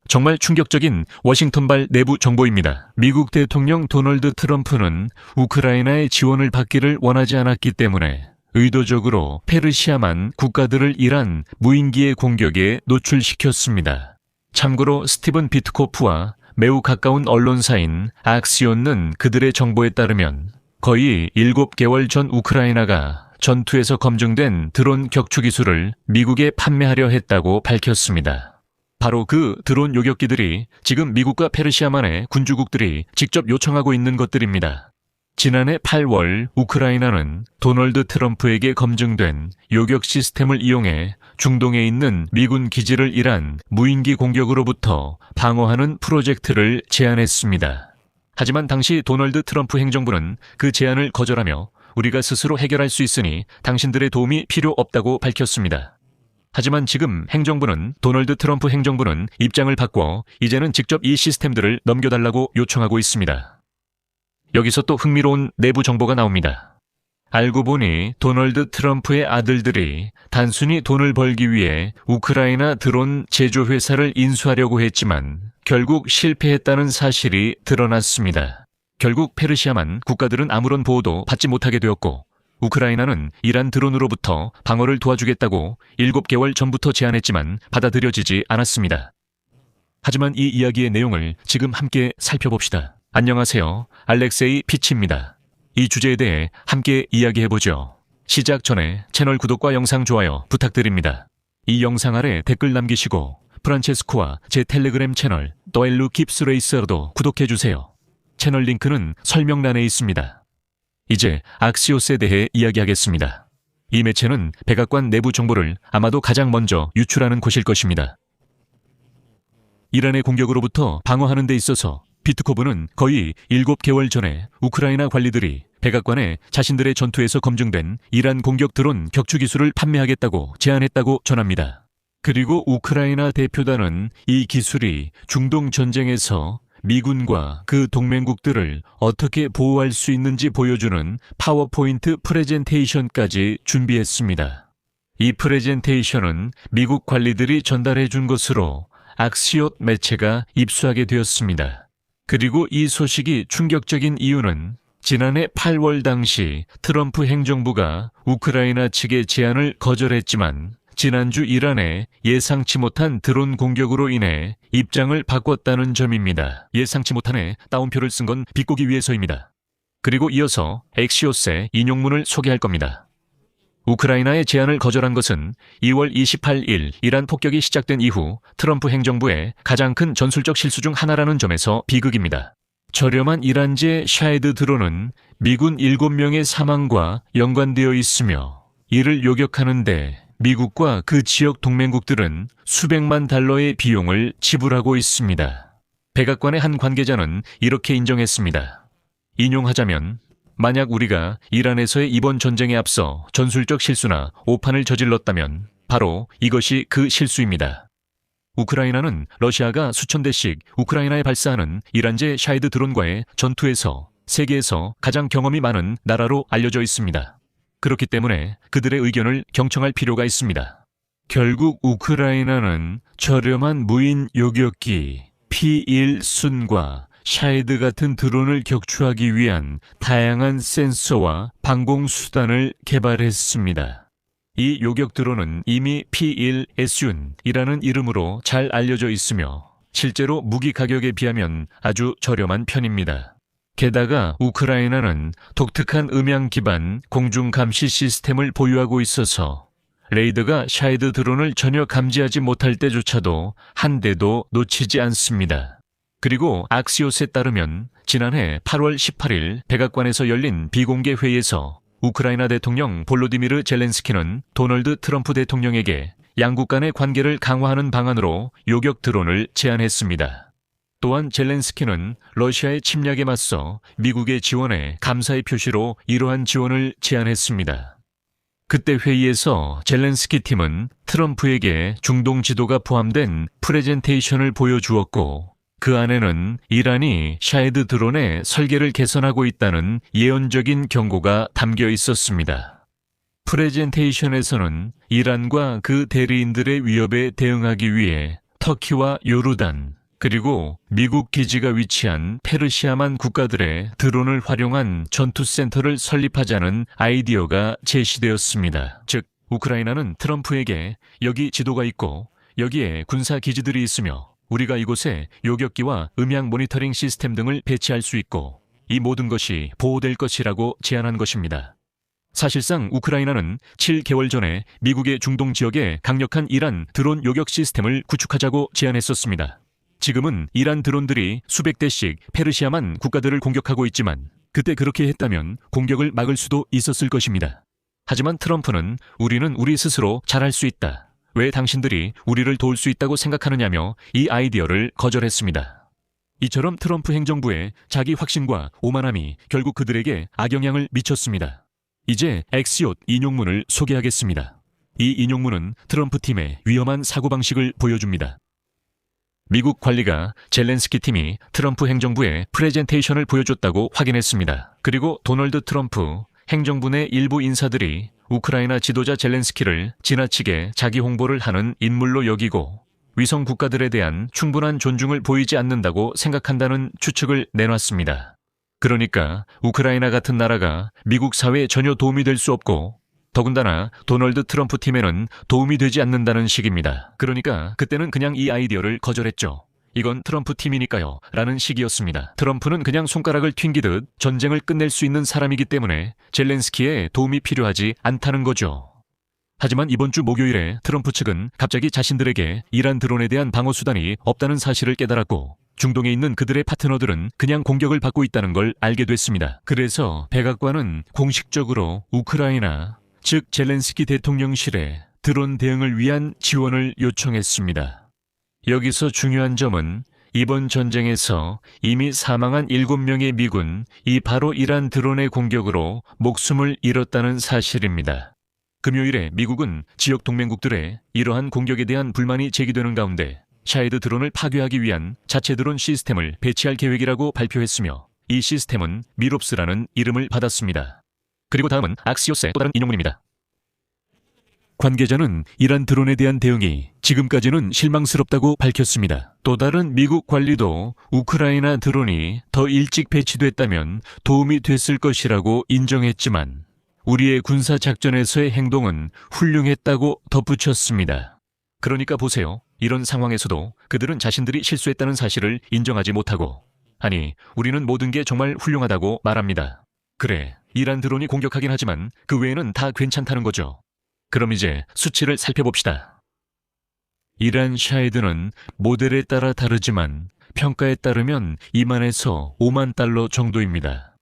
정말 충격적인 워싱턴발 내부 정보입니다. 미국 대통령 도널드 트럼프는 우크라이나의 지원을 받기를 원하지 않았기 때문에 의도적으로 페르시아만 국가들을 이란 무인기의 공격에 노출시켰습니다. 참고로 스티븐 비트코프와 매우 가까운 언론사인 악시온은 그들의 정보에 따르면 거의 7개월 전 우크라이나가 전투에서 검증된 드론 격추 기술을 미국에 판매하려 했다고 밝혔습니다. 바로 그 드론 요격기들이 지금 미국과 페르시아만의 군주국들이 직접 요청하고 있는 것들입니다. 지난해 8월 우크라이나는 도널드 트럼프에게 검증된 요격 시스템을 이용해 중동에 있는 미군 기지를 이란 무인기 공격으로부터 방어하는 프로젝트를 제안했습니다. 하지만 당시 도널드 트럼프 행정부는 그 제안을 거절하며 우리가 스스로 해결할 수 있으니 당신들의 도움이 필요 없다고 밝혔습니다. 하지만 지금 도널드 트럼프 행정부는 입장을 바꿔 이제는 직접 이 시스템들을 넘겨달라고 요청하고 있습니다. 여기서 또 흥미로운 내부 정보가 나옵니다. 알고 보니 도널드 트럼프의 아들들이 단순히 돈을 벌기 위해 우크라이나 드론 제조회사를 인수하려고 했지만 결국 실패했다는 사실이 드러났습니다. 결국 페르시아만 국가들은 아무런 보호도 받지 못하게 되었고 우크라이나는 이란 드론으로부터 방어를 도와주겠다고 7개월 전부터 제안했지만 받아들여지지 않았습니다. 하지만 이 이야기의 내용을 지금 함께 살펴봅시다. 안녕하세요. 알렉세이 피치입니다. 이 주제에 대해 함께 이야기해보죠. 시작 전에 채널 구독과 영상 좋아요 부탁드립니다. 이 영상 아래 댓글 남기시고 프란체스코와 제 텔레그램 채널 더엘루 깁스 레이서도 구독해주세요. 채널 링크는 설명란에 있습니다. 이제 악시오스에 대해 이야기하겠습니다. 이 매체는 백악관 내부 정보를 아마도 가장 먼저 유출하는 곳일 것입니다. 이란의 공격으로부터 방어하는 데 있어서 비트코브는 거의 7개월 전에 우크라이나 관리들이 백악관에 자신들의 전투에서 검증된 이란 공격 드론 격추 기술을 판매하겠다고 제안했다고 전합니다. 그리고 우크라이나 대표단은 이 기술이 중동 전쟁에서 미군과 그 동맹국들을 어떻게 보호할 수 있는지 보여주는 파워포인트 프레젠테이션까지 준비했습니다. 이 프레젠테이션은 미국 관리들이 전달해 준 것으로 악시옷 매체가 입수하게 되었습니다. 그리고 이 소식이 충격적인 이유는 지난해 8월 당시 트럼프 행정부가 우크라이나 측의 제안을 거절했지만 지난주 이란의 예상치 못한 드론 공격으로 인해 입장을 바꿨다는 점입니다. 예상치 못한에 따옴표를 쓴 건 비꼬기 위해서입니다. 그리고 이어서 엑시오스의 인용문을 소개할 겁니다. 우크라이나의 제안을 거절한 것은 2월 28일 이란 폭격이 시작된 이후 트럼프 행정부의 가장 큰 전술적 실수 중 하나라는 점에서 비극입니다. 저렴한 이란제 샤헤드 드론은 미군 7명의 사망과 연관되어 있으며 이를 요격하는데 미국과 그 지역 동맹국들은 수백만 달러의 비용을 지불하고 있습니다. 백악관의 한 관계자는 이렇게 인정했습니다. 인용하자면 만약 우리가 이란에서의 이번 전쟁에 앞서 전술적 실수나 오판을 저질렀다면 바로 이것이 그 실수입니다. 우크라이나는 러시아가 수천 대씩 우크라이나에 발사하는 이란제 샤헤드 드론과의 전투에서 세계에서 가장 경험이 많은 나라로 알려져 있습니다. 그렇기 때문에 그들의 의견을 경청할 필요가 있습니다. 결국 우크라이나는 저렴한 무인 요격기 P1순과 샤헤드 같은 드론을 격추하기 위한 다양한 센서와 방공수단을 개발했습니다. 이 요격 드론은 이미 P1S윤이라는 이름으로 잘 알려져 있으며 실제로 무기 가격에 비하면 아주 저렴한 편입니다. 게다가 우크라이나는 독특한 음향 기반 공중 감시 시스템을 보유하고 있어서 레이더가 샤헤드 드론을 전혀 감지하지 못할 때조차도 한 대도 놓치지 않습니다. 그리고 악시오스에 따르면 지난해 8월 18일 백악관에서 열린 비공개 회의에서 우크라이나 대통령 볼로디미르 젤렌스키는 도널드 트럼프 대통령에게 양국 간의 관계를 강화하는 방안으로 요격 드론을 제안했습니다. 또한 젤렌스키는 러시아의 침략에 맞서 미국의 지원에 감사의 표시로 이러한 지원을 제안했습니다. 그때 회의에서 젤렌스키 팀은 트럼프에게 중동 지도가 포함된 프레젠테이션을 보여주었고 그 안에는 이란이 샤헤드 드론의 설계를 개선하고 있다는 예언적인 경고가 담겨 있었습니다. 프레젠테이션에서는 이란과 그 대리인들의 위협에 대응하기 위해 터키와 요르단, 그리고 미국 기지가 위치한 페르시아만 국가들의 드론을 활용한 전투센터를 설립하자는 아이디어가 제시되었습니다. 즉, 우크라이나는 트럼프에게 여기 지도가 있고 여기에 군사 기지들이 있으며 우리가 이곳에 요격기와 음향 모니터링 시스템 등을 배치할 수 있고 이 모든 것이 보호될 것이라고 제안한 것입니다. 사실상 우크라이나는 7개월 전에 미국의 중동 지역에 강력한 이란 드론 요격 시스템을 구축하자고 제안했었습니다. 지금은 이란 드론들이 수백 대씩 페르시아만 국가들을 공격하고 있지만 그때 그렇게 했다면 공격을 막을 수도 있었을 것입니다. 하지만 트럼프는 우리는 우리 스스로 잘할 수 있다. 왜 당신들이 우리를 도울 수 있다고 생각하느냐며 이 아이디어를 거절했습니다. 이처럼 트럼프 행정부의 자기 확신과 오만함이 결국 그들에게 악영향을 미쳤습니다. 이제 엑시옷 인용문을 소개하겠습니다. 이 인용문은 트럼프 팀의 위험한 사고방식을 보여줍니다. 미국 관리가 젤렌스키 팀이 트럼프 행정부의 프레젠테이션을 보여줬다고 확인했습니다. 그리고 도널드 트럼프 행정부 내 일부 인사들이 우크라이나 지도자 젤렌스키를 지나치게 자기 홍보를 하는 인물로 여기고 위성 국가들에 대한 충분한 존중을 보이지 않는다고 생각한다는 추측을 내놨습니다. 그러니까 우크라이나 같은 나라가 미국 사회에 전혀 도움이 될 수 없고 더군다나 도널드 트럼프 팀에는 도움이 되지 않는다는 식입니다. 그러니까 그때는 그냥 이 아이디어를 거절했죠. 이건 트럼프 팀이니까요 라는 식이었습니다. 트럼프는 그냥 손가락을 튕기듯 전쟁을 끝낼 수 있는 사람이기 때문에 젤렌스키의 도움이 필요하지 않다는 거죠. 하지만 이번 주 목요일에 트럼프 측은 갑자기 자신들에게 이란 드론에 대한 방어 수단이 없다는 사실을 깨달았고 중동에 있는 그들의 파트너들은 그냥 공격을 받고 있다는 걸 알게 됐습니다. 그래서 백악관은 공식적으로 우크라이나, 즉 젤렌스키 대통령실에 드론 대응을 위한 지원을 요청했습니다. 여기서 중요한 점은 이번 전쟁에서 이미 사망한 7명의 미군이 바로 이란 드론의 공격으로 목숨을 잃었다는 사실입니다. 금요일에 미국은 지역 동맹국들의 이러한 공격에 대한 불만이 제기되는 가운데 샤헤드 드론을 파괴하기 위한 자체 드론 시스템을 배치할 계획이라고 발표했으며 이 시스템은 미롭스라는 이름을 받았습니다. 그리고 다음은 악시오스의 또 다른 인용문입니다. 관계자는 이란 드론에 대한 대응이 지금까지는 실망스럽다고 밝혔습니다. 또 다른 미국 관리도 우크라이나 드론이 더 일찍 배치됐다면 도움이 됐을 것이라고 인정했지만 우리의 군사작전에서의 행동은 훌륭했다고 덧붙였습니다. 그러니까 보세요. 이런 상황에서도 그들은 자신들이 실수했다는 사실을 인정하지 못하고 아니, 우리는 모든 게 정말 훌륭하다고 말합니다. 그래, 이란 드론이 공격하긴 하지만 그 외에는 다 괜찮다는 거죠. 그럼 이제 수치를 살펴봅시다. 이란 샤헤드는 모델에 따라 다르지만 평가에 따르면 2만에서 5만 달러 정도입니다.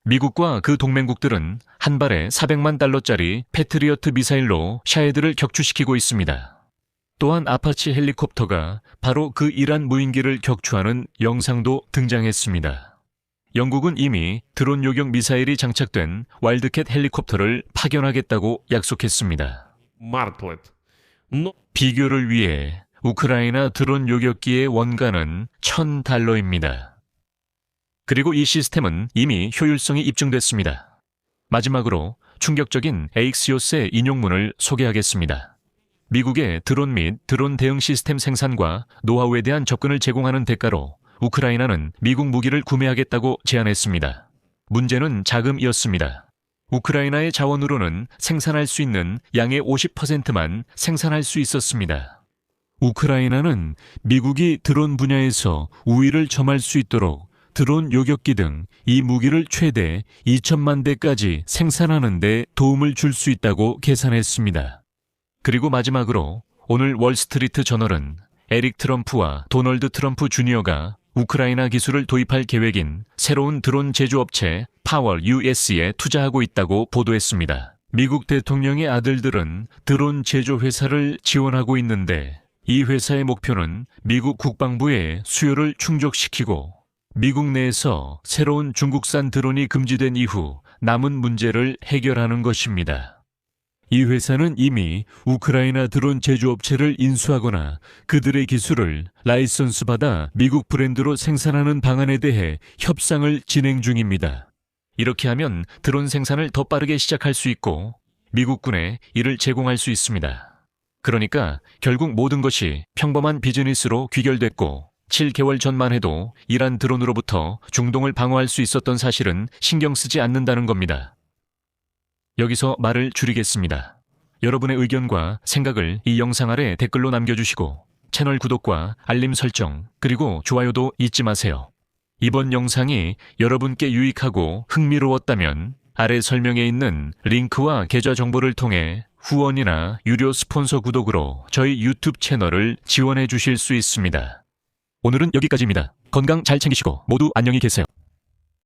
미국과 그 동맹국들은 한 발에 400만 달러짜리 패트리어트 미사일로 샤헤드를 격추시키고 있습니다. 또한 아파치 헬리콥터가 바로 그 이란 무인기를 격추하는 영상도 등장했습니다. 영국은 이미 드론 요격 미사일이 장착된 와일드캣 헬리콥터를 파견하겠다고 약속했습니다. 비교를 위해 우크라이나 드론 요격기의 원가는 $1,000입니다. 그리고 이 시스템은 이미 효율성이 입증됐습니다. 마지막으로 충격적인 에익시오스의 인용문을 소개하겠습니다. 미국의 드론 및 드론 대응 시스템 생산과 노하우에 대한 접근을 제공하는 대가로 우크라이나는 미국 무기를 구매하겠다고 제안했습니다. 문제는 자금이었습니다. 우크라이나의 자원으로는 생산할 수 있는 양의 50%만 생산할 수 있었습니다. 우크라이나는 미국이 드론 분야에서 우위를 점할 수 있도록 드론 요격기 등 이 무기를 최대 2천만 대까지 생산하는 데 도움을 줄 수 있다고 계산했습니다. 그리고 마지막으로 오늘 월스트리트 저널은 에릭 트럼프와 도널드 트럼프 주니어가 우크라이나 기술을 도입할 계획인 새로운 드론 제조업체 파월 US에 투자하고 있다고 보도했습니다. 미국 대통령의 아들들은 드론 제조 회사를 지원하고 있는데 이 회사의 목표는 미국 국방부의 수요를 충족시키고 미국 내에서 새로운 중국산 드론이 금지된 이후 남은 문제를 해결하는 것입니다. 이 회사는 이미 우크라이나 드론 제조업체를 인수하거나 그들의 기술을 라이선스 받아 미국 브랜드로 생산하는 방안에 대해 협상을 진행 중입니다. 이렇게 하면 드론 생산을 더 빠르게 시작할 수 있고 미국군에 이를 제공할 수 있습니다. 그러니까 결국 모든 것이 평범한 비즈니스로 귀결됐고 7개월 전만 해도 이란 드론으로부터 중동을 방어할 수 있었던 사실은 신경 쓰지 않는다는 겁니다. 여기서 말을 줄이겠습니다. 여러분의 의견과 생각을 이 영상 아래 댓글로 남겨주시고 채널 구독과 알림 설정 그리고 좋아요도 잊지 마세요. 이번 영상이 여러분께 유익하고 흥미로웠다면 아래 설명에 있는 링크와 계좌 정보를 통해 후원이나 유료 스폰서 구독으로 저희 유튜브 채널을 지원해 주실 수 있습니다. 오늘은 여기까지입니다. 건강 잘 챙기시고 모두 안녕히 계세요.